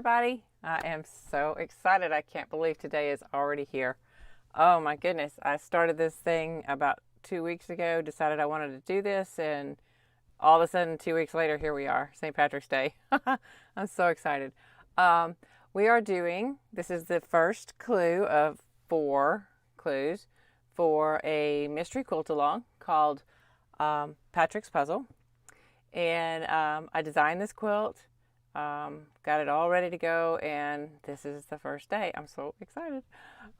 everybody. I am so excited. I can't believe today is already here. Oh my goodness. I started this thing about 2 weeks ago, decided I wanted to do this, and all of a sudden 2 weeks later, here we are, St. Patrick's Day. I'm so excited. We are doing, this is the first clue of 4 clues for a mystery quilt-along called Patrick's Puzzle. And I designed this quilt, got it all ready to go, and this is the first day. I'm so excited.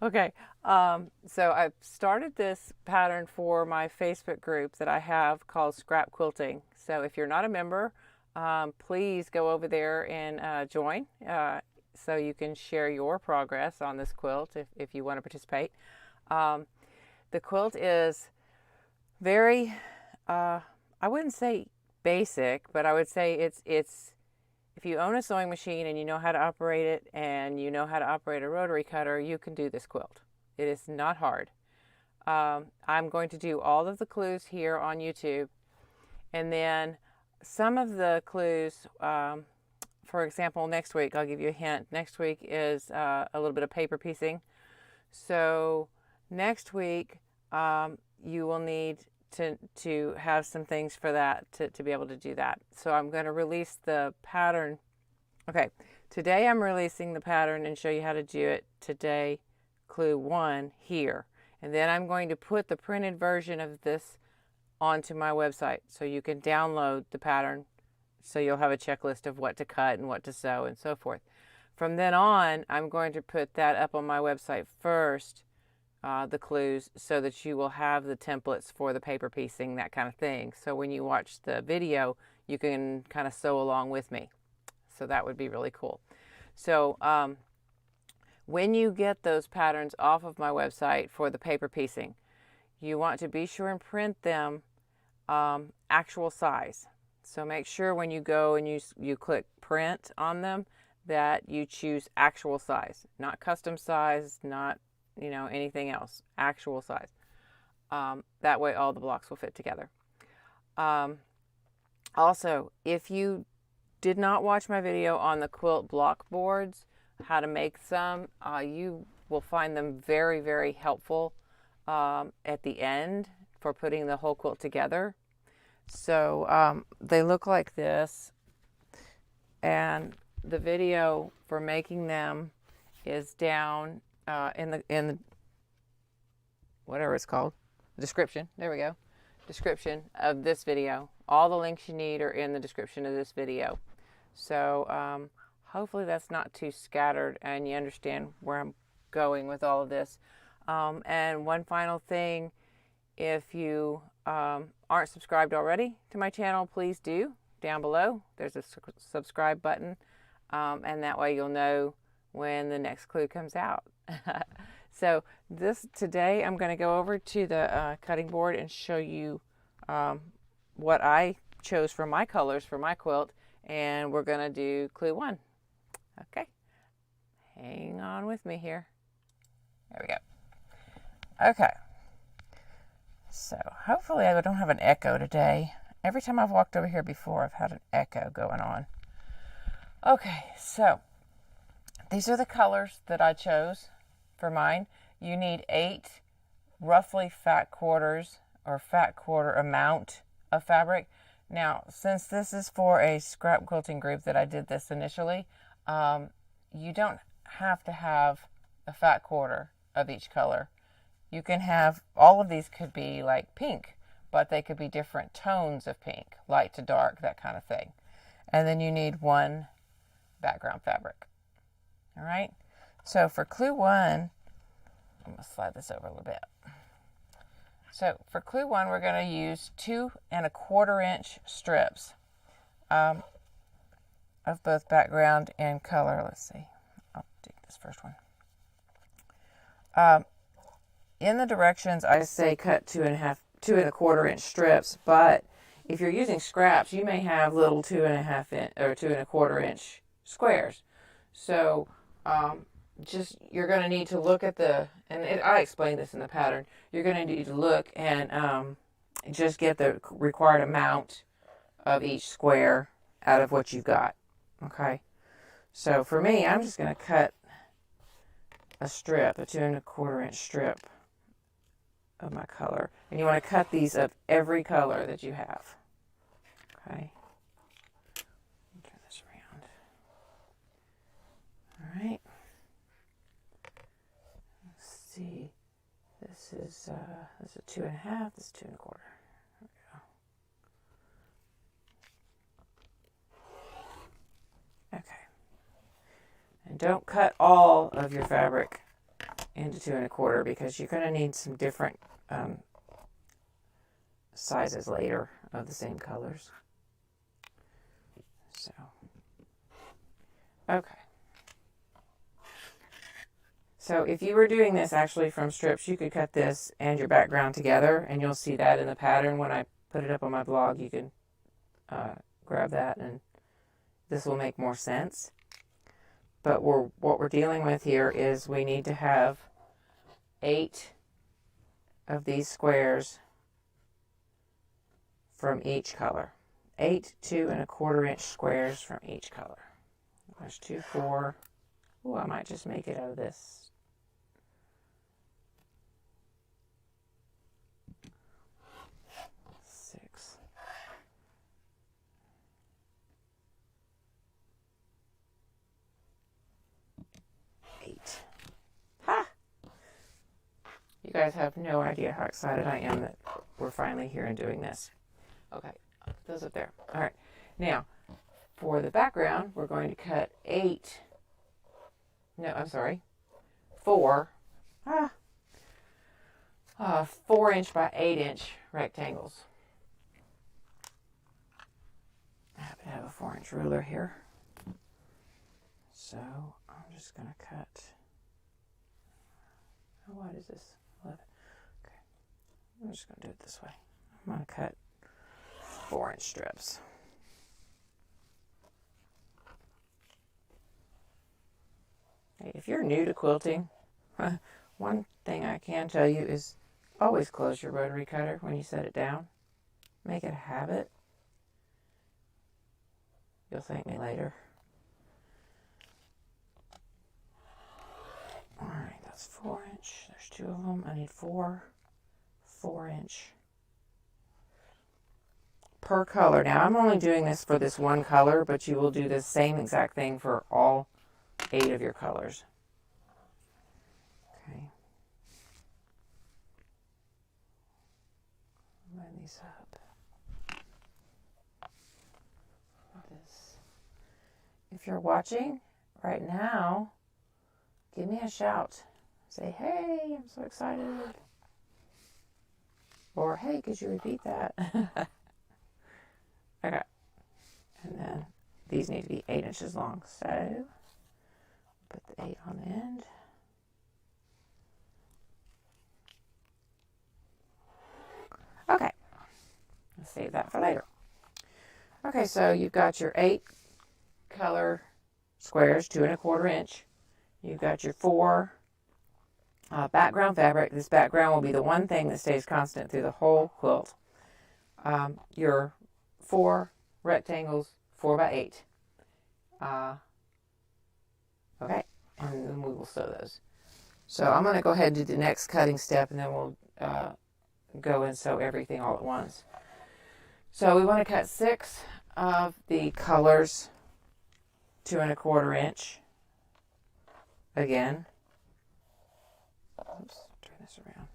Okay, so I've started this pattern for my Facebook group that I have called Scrap Quilting. So if you're not a member, please go over there and join so you can share your progress on this quilt if you want to participate. The quilt is very, I wouldn't say basic, but I would say it's if you own a sewing machine and you know how to operate it and you know how to operate a rotary cutter, you can do this quilt. It is not hard. I'm going to do all of the clues here on YouTube, and then some of the clues, for example, next week, I'll give you a hint. Next week is a little bit of paper piecing. So next week you will need to have some things for that to be able to do that. So I'm going to release the pattern. Okay, today I'm releasing the pattern and show you how to do it today, clue 1 here. And then I'm going to put the printed version of this onto my website so you can download the pattern, so you'll have a checklist of what to cut and what to sew and so forth. From then on, I'm going to put that up on my website first, the clues, so that you will have the templates for the paper piecing, that kind of thing. So when you watch the video, you can kind of sew along with me. So that would be really cool. So when you get those patterns off of my website for the paper piecing, you want to be sure and print them actual size. So make sure when you go and you click print on them that you choose actual size, not custom size, not anything else, actual size. That way all the blocks will fit together. Also, if you did not watch my video on the quilt block boards, how to make some, you will find them very, very helpful at the end for putting the whole quilt together. So they look like this, and the video for making them is down in the whatever it's called, description. There we go. Description of this video. All the links you need are in the description of this video. So hopefully that's not too scattered and you understand where I'm going with all of this. And one final thing, if you aren't subscribed already to my channel, please do. Down below there's a subscribe button, and that way you'll know when the next clue comes out. So today I'm going to go over to the cutting board and show you what I chose for my colors for my quilt, and we're going to do clue 1. Okay, hang on with me here. There we go. Okay, so hopefully I don't have an echo today. Every time I've walked over here before, I've had an echo going on. Okay, so these are the colors that I chose for mine. You need 8 roughly fat quarters or fat quarter amount of fabric. Now, since this is for a scrap quilting group that I did this initially, you don't have to have a fat quarter of each color. You can have, all of these could be like pink, but they could be different tones of pink, light to dark, that kind of thing. And then you need 1 background fabric. All right, so for clue 1, I'm going to slide this over a little bit. So for clue 1, we're going to use 2 1/4 inch strips of both background and color. Let's see, I'll take this first one. In the directions, I say cut 2 1/4 inch strips, but if you're using scraps, you may have little 2 1/2 inch or 2 1/4 inch squares. So you're going to need to look at I explained this in the pattern, you're going to need to look and just get the required amount of each square out of what you've got. Okay, So for me, I'm just going to cut a strip, a 2 1/4 inch strip of my color. And you want to cut these of every color that you have. Okay. Turn this around. All right. Let's see. This is a 2 1/2. This is 2 1/4. There we go. Okay. And don't cut all of your fabric into 2 1/4 because you're going to need some different sizes later of the same colors. So, okay. So if you were doing this actually from strips, you could cut this and your background together, and you'll see that in the pattern when I put it up on my blog. You can grab that, and this will make more sense. But what we're dealing with here is we need to have 8 of these squares from each color. 8 2 1/4 inch squares from each color. There's 2, 4. Oh, I might just make it out of this. 6. 8. Ha! You guys have no idea how excited I am that we're finally here and doing this. Okay, those up there. All right, now for the background, we're going to cut 4 4-inch by 8-inch rectangles. I happen to have a 4-inch ruler here, so I'm just going to cut. How wide is this? 11. Okay, I'm just going to do it this way. I'm going to cut 4-inch strips. Hey, if you're new to quilting, one thing I can tell you is always close your rotary cutter when you set it down. Make it a habit. You'll thank me later. Alright, that's 4-inch. There's 2 of them. I need 4 4-inch per color. Now I'm only doing this for this one color, but you will do the same exact thing for all 8 of your colors. Okay. Line these up. This. If you're watching right now, give me a shout. Say, hey, I'm so excited. Or, hey, could you repeat that? Okay. And then these need to be 8 inches long. So put the 8 on the end. Okay. Let's save that for later. Okay, so you've got your 8 color squares, 2 1/4 inch. You've got your 4 background fabric. This background will be the one thing that stays constant through the whole quilt. Your 4 rectangles, 4 by 8. Okay, and then we will sew those. So I'm going to go ahead and do the next cutting step, and then we'll go and sew everything all at once. So we want to cut 6 of the colors, 2 1/4 inch. Again. Oops, turn this around.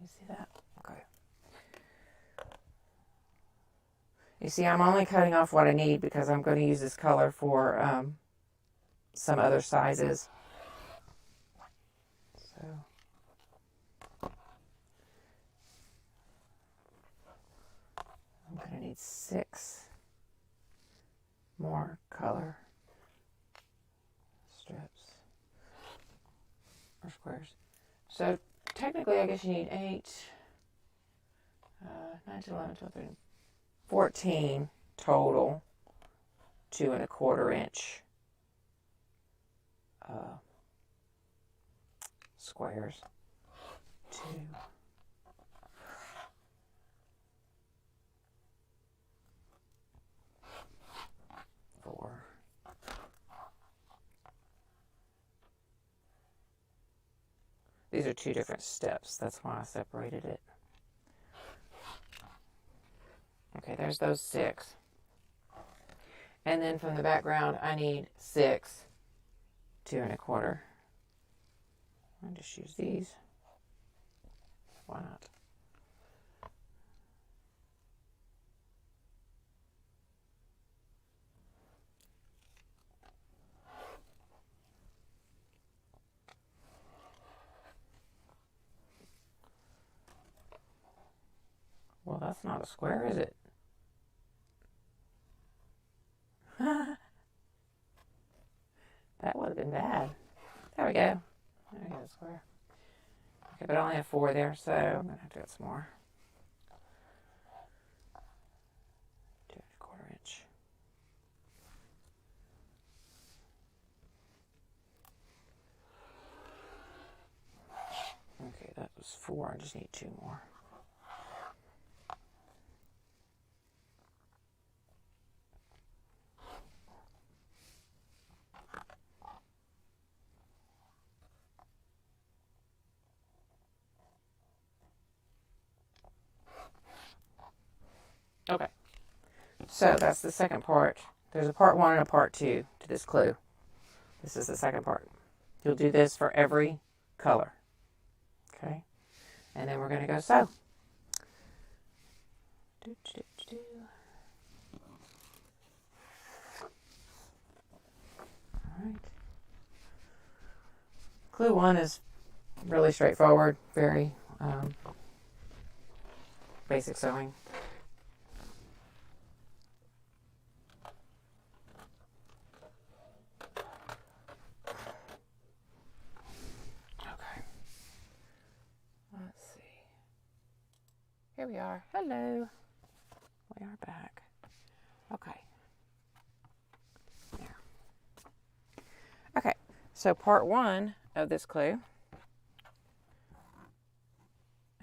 You see that? Okay. You see, I'm only cutting off what I need because I'm going to use this color for some other sizes. So. I'm going to need 6 more color strips or squares. So technically I guess you need 8, 9, 10, 11, 12, 13, 14 total 2 1/4 inch squares. 2, 4, These are two different steps. That's why I separated it. Okay, there's those 6. And then from the background, I need 6, 2 1/4. I'll just use these. Why not? Well, that's not a square, is it? That would have been bad. There we go. There we go, square. Okay, but I only have 4 there, so I'm going to have to get some more. 2 1/4 inch. Okay, that was 4. I just need 2 more. Okay, so that's the second part. There's a part 1 and a part 2 to this clue. This is the second part. You'll do this for every color. Okay, and then we're going to go sew. All right. Clue 1 is really straightforward, very basic sewing. Here we are. Hello. We are back. Okay. There. Okay. So part 1 of this clue.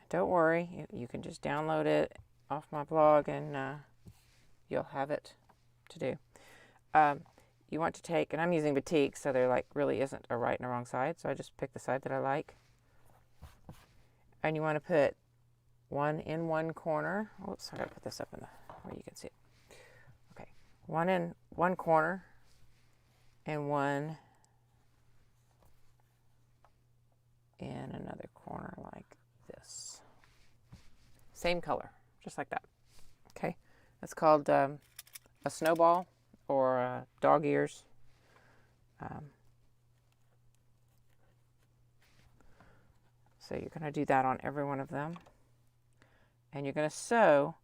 Don't worry. You can just download it off my blog and you'll have it to do. You want to take, and I'm using batik, so there like really isn't a right and a wrong side. So I just pick the side that I like. And you want to put 1 in one corner. Oops, I gotta put this up in the where you can see it. Okay, 1 in one corner and 1 in another corner like this. Same color, just like that. Okay, that's called a snowball or dog ears. So you're gonna do that on every one of them. And you're going to sew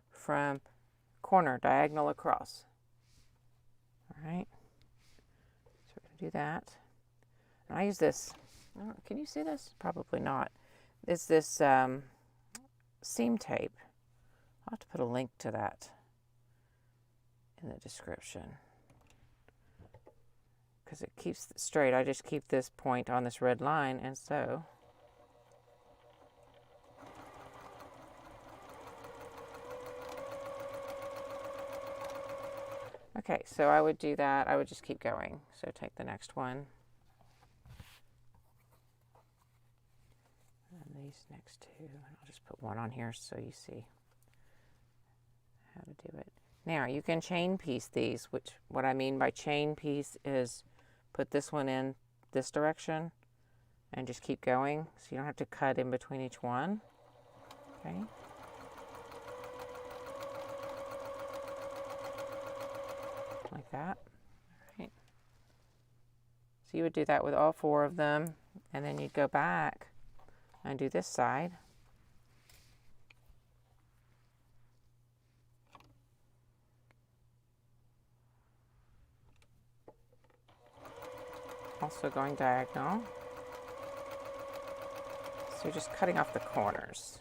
from corner diagonal across. All right. So we're going to do that. And I use this. Can you see this? Probably not. It's this seam tape. I'll have to put a link to that in the description. Because it keeps it straight. I just keep this point on this red line and sew. Okay, so I would do that. I would just keep going. So take the next one. And these next 2. And I'll just put 1 on here so you see how to do it. Now, you can chain piece these, which what I mean by chain piece is put this one in this direction and just keep going. So you don't have to cut in between each one. Okay. Like that. All right. So you would do that with all 4 of them, and then you'd go back and do this side. Also going diagonal. So you're just cutting off the corners.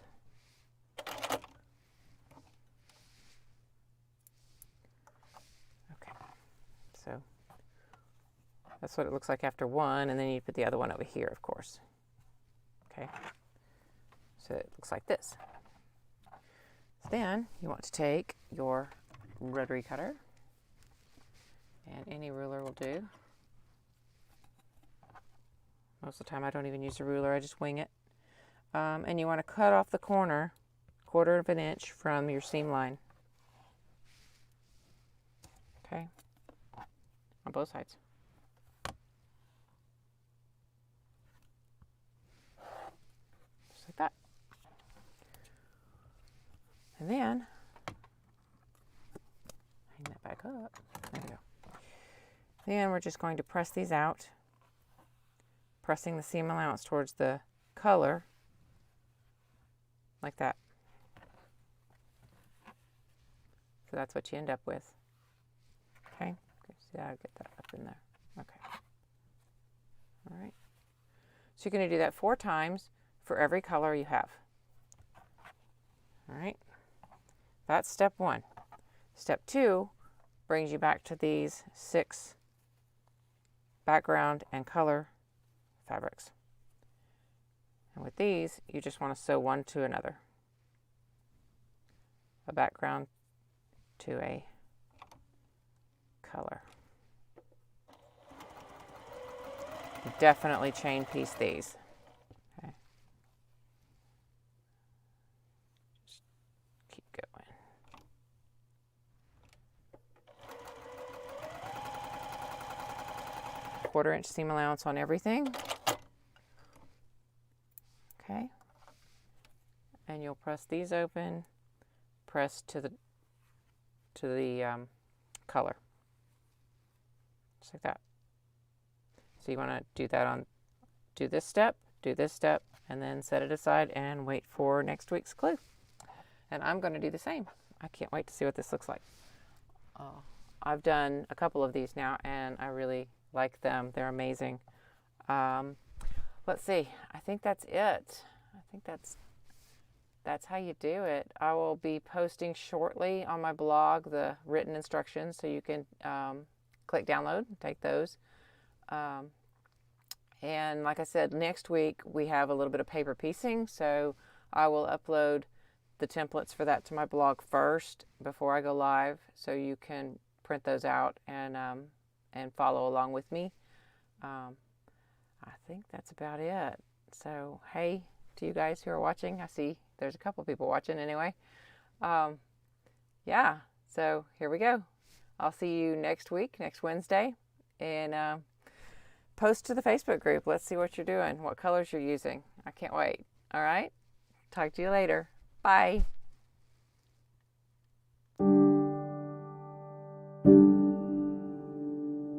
So that's what it looks like after 1, and then you put the other one over here, of course. Okay, so it looks like this. Then you want to take your rotary cutter, and any ruler will do. Most of the time I don't even use a ruler, I just wing it. And you want to cut off the corner 1/4 of an inch from your seam line. Okay, on both sides. Just like that. And then, hang that back up. There we go. Then we're just going to press these out, pressing the seam allowance towards the color, like that. So that's what you end up with. Okay, see how I get that up in there. Okay. All right. So you're going to do that 4 times for every color you have. All right. That's step 1. Step 2 brings you back to these 6 background and color fabrics. And with these, you just want to sew one to another. A background to a color. Definitely chain piece these. Okay. Just keep going. Quarter-inch seam allowance on everything. Okay. And you'll press these open, press to the color. Just like that. So you want to do that do this step, and then set it aside and wait for next week's clue. And I'm going to do the same. I can't wait to see what this looks like. I've done a couple of these now, and I really like them. They're amazing. Let's see. I think that's it. I think that's how you do it. I will be posting shortly on my blog the written instructions, so you can click download and take those. And like I said, next week we have a little bit of paper piecing, so I will upload the templates for that to my blog first before I go live, so you can print those out and follow along with me. I think that's about it. So hey to you guys who are watching, I see there's a couple people watching anyway. Yeah, so here we go. I'll see you next week, next Wednesday, and post to the Facebook group. Let's see what you're doing, what colors you're using. I can't wait. All right, talk to you later. Bye.